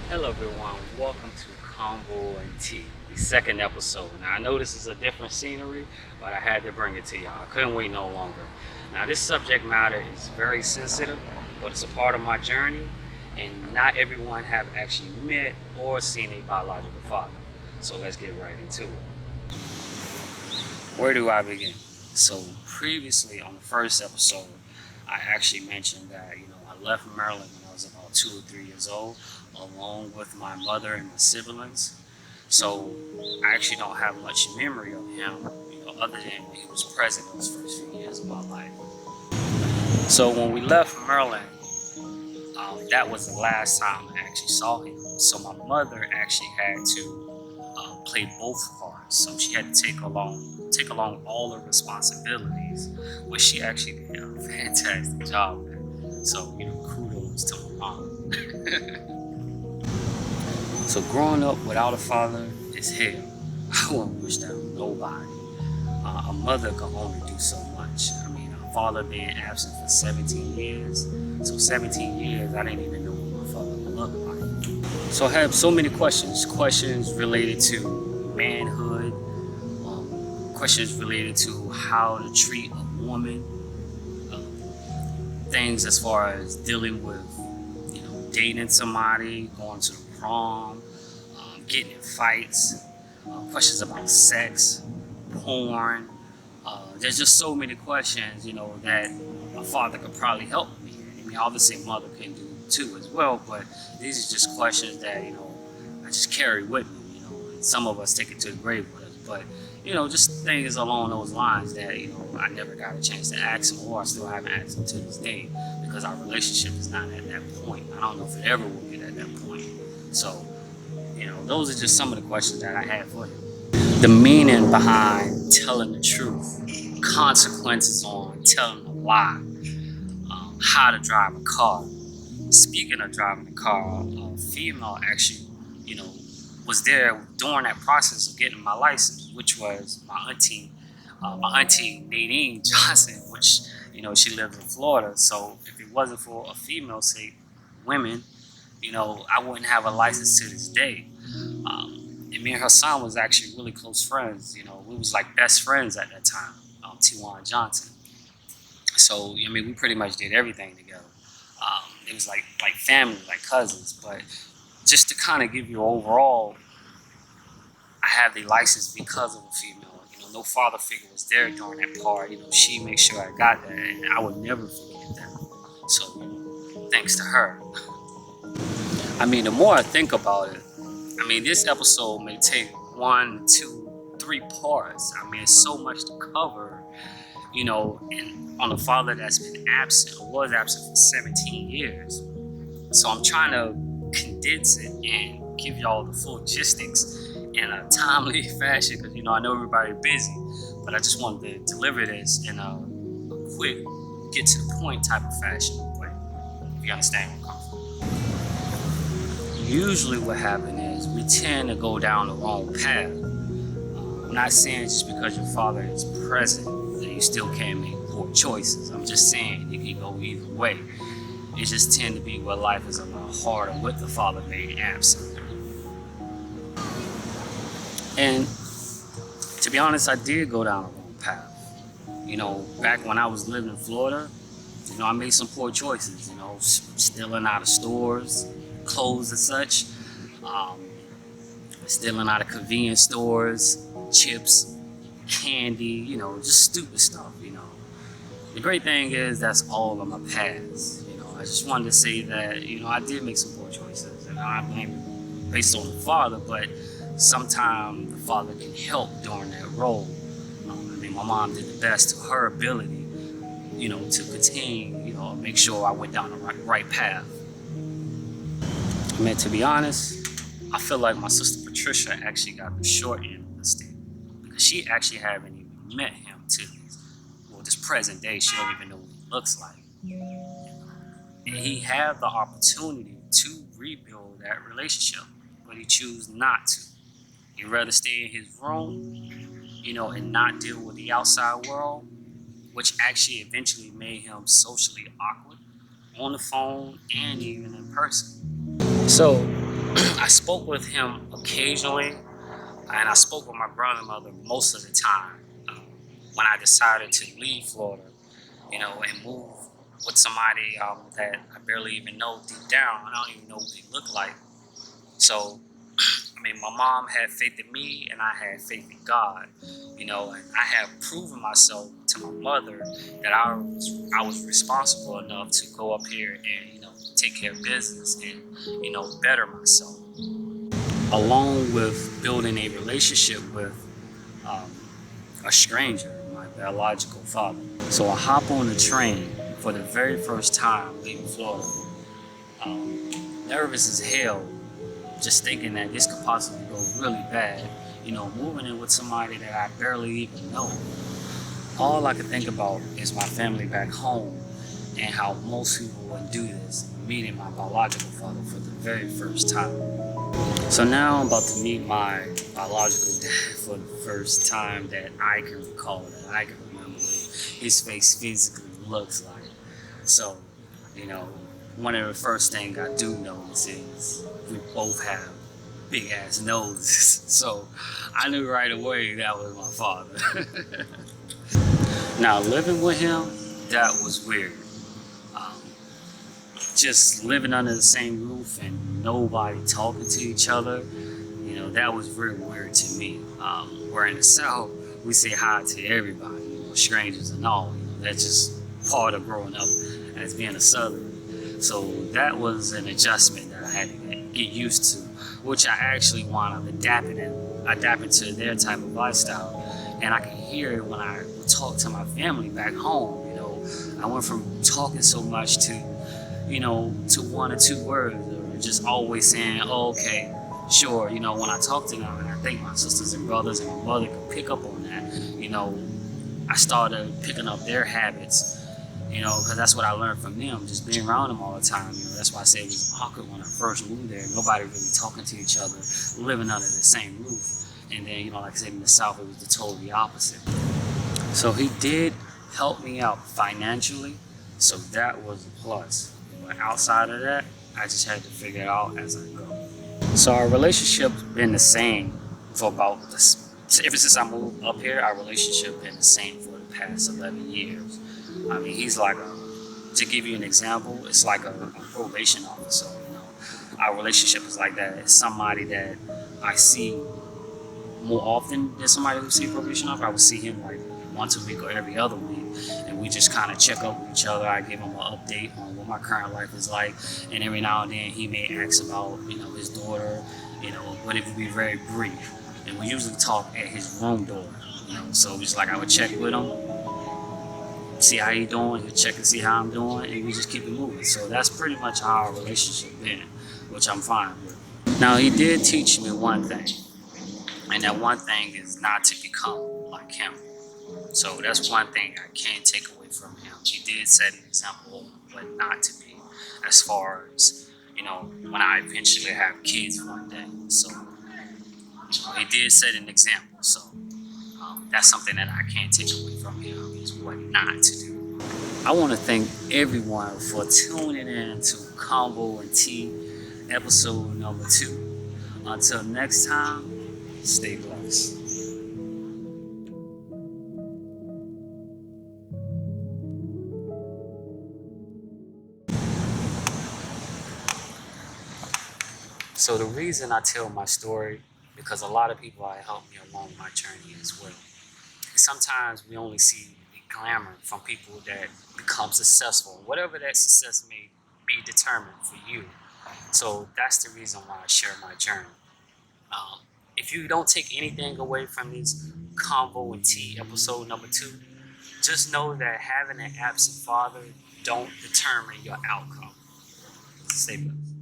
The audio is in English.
Hello everyone, welcome to Convo and Tea, the second episode. Now I know this is a different scenery, but I had to bring it to y'all. I couldn't wait no longer. Now this subject matter is very sensitive, but it's a part of my journey, and not everyone have actually met or seen a biological father. So let's get right into it. Where do I begin? So previously on the first episode, I actually mentioned that I left Maryland when I was about 2 or 3 years old, along with my mother and my siblings. So I actually don't have much memory of him, other than when he was present those first few years of my life. So when we left Maryland, that was the last time I actually saw him. So my mother actually had to play both parts. So she had to take along all the responsibilities, which she actually did a fantastic job at. So kudos to my mom. So growing up without a father is hell. I wouldn't wish that on nobody. A mother can only do so much. A father being absent for 17 years. So 17 years, I didn't even know what my father looked like. So I have so many questions. Questions related to manhood. Questions related to how to treat a woman. Things as far as dealing with, dating somebody, going to the prom, getting in fights, questions about sex, porn. There's just so many questions, that a father could probably help me. Obviously, a mother can do too as well, but these are just questions that, I just carry with me, and some of us take it to the grave with us. But, just things along those lines that, I never got a chance to ask him, or I still haven't asked him to this day, because our relationship is not at that point. I don't know if it ever will get at that point. So, those are just some of the questions that I had for him. The meaning behind telling the truth, consequences on telling a lie, how to drive a car. Speaking of driving a car, a female actually, you know, was there during that process of getting my license, which was my auntie Nadine Johnson, which she lived in Florida. So if it wasn't for a female, say women, I wouldn't have a license to this day. And me and her son was actually really close friends. We was like best friends at that time. Tijuana Johnson. So we pretty much did everything together. It was like family, like cousins. But just to kind of give you overall, I have the license because of a female. No father figure was there during that part. She made sure I got that, and I would never forget that. So thanks to her. The more I think about it, this episode may take 1, 2, 3 parts. It's so much to cover, and on a father that's been absent or was absent for 17 years. So I'm trying to condense it and give y'all the full logistics in a timely fashion, because I know everybody's busy, but I just wanted to deliver this in a quick, get to the point type of fashion. But if you understand where I'm coming from. Usually what happens is we tend to go down the wrong path. I'm not saying just because your father is present that you still can't make poor choices. I'm just saying it can go either way. It just tend to be where life is a lot harder with the father being absent. And to be honest, I did go down the wrong path. Back when I was living in Florida, I made some poor choices, stealing out of stores, clothes and such, stealing out of convenience stores, chips, candy, just stupid stuff, The great thing is that's all of my past. I just wanted to say that, I did make some poor choices, and I blame it based on the father, but sometimes the father can help during that role. My mom did the best to her ability, to continue, make sure I went down the right path. To be honest, I feel like my sister Patricia actually got the short end of the stick, because she actually haven't even met him to this present day. She don't even know what he looks like. And he had the opportunity to rebuild that relationship, but he chose not to. He'd rather stay in his room, and not deal with the outside world, which actually eventually made him socially awkward on the phone and even in person. So I spoke with him occasionally, and I spoke with my brother and mother most of the time. When I decided to leave Florida, and move with somebody that I barely even know deep down. I don't even know what they look like. So, my mom had faith in me, and I had faith in God. And I have proven myself to my mother that I was responsible enough to go up here and take care of business and better myself, along with building a relationship with um, a stranger, my biological father. So I hop on the train for the very first time leaving Florida, nervous as hell, just thinking that this could possibly go really bad. Moving in with somebody that I barely even know. All I could think about is my family back home and how most people would do this, meeting my biological father for the very first time. So now I'm about to meet my biological dad for the first time that I can recall, that I can remember what his face physically looks like. So, one of the first things I do notice is we both have big ass noses. So I knew right away that was my father. Now, living with him, that was weird. Um, just living under the same roof and nobody talking to each other, that was very weird to me. Where in the South, we say hi to everybody, strangers and all. That's just part of growing up as being a Southern. So that was an adjustment that I had to get used to, which I actually wound up adapting to their type of lifestyle. And I can hear it when I talk to my family back home. I went from talking so much to one or two words, or just always saying, oh, okay, sure. When I talk to them, and I think my sisters and brothers and my mother could pick up on that, I started picking up their habits, because that's what I learned from them, just being around them all the time. That's why I said it was awkward when I first moved there. Nobody really talking to each other, living under the same roof. And then, like I said, in the South, it was the totally opposite. So he did help me out financially, so that was a plus. But outside of that, I just had to figure it out as I go. So our relationship's been the same for about this. Ever since I moved up here, our relationship been the same for the past 11 years. He's like to give you an example, it's like a probation officer. Our relationship is like that. It's somebody that I see more often than somebody who see probation officer. I would see him like once a week or every other week, and we just kind of check up with each other. I give him an update on what my current life is like, and every now and then he may ask about his daughter, but it would be very brief. And we usually talk at his room door, so it's like I would check with him, see how he doing, he'll check and see how I'm doing, and we just keep it moving. So that's pretty much how our relationship been, which I'm fine with. Now, he did teach me one thing, and that one thing is not to become like him. So that's one thing I can't take away from him. He did set an example of what not to be, as far as, when I eventually have kids one day. So he did set an example. So that's something that I can't take away from him, is what not to do. I want to thank everyone for tuning in to Convo and Tea, episode number 2. Until next time, stay blessed. So the reason I tell my story, because a lot of people have helped me along my journey as well. And sometimes we only see the glamour from people that become successful, whatever that success may be determined for you. So that's the reason why I share my journey. Um, if you don't take anything away from this Convo and Tea episode number 2, just know that having an absent father don't determine your outcome. Stay blessed.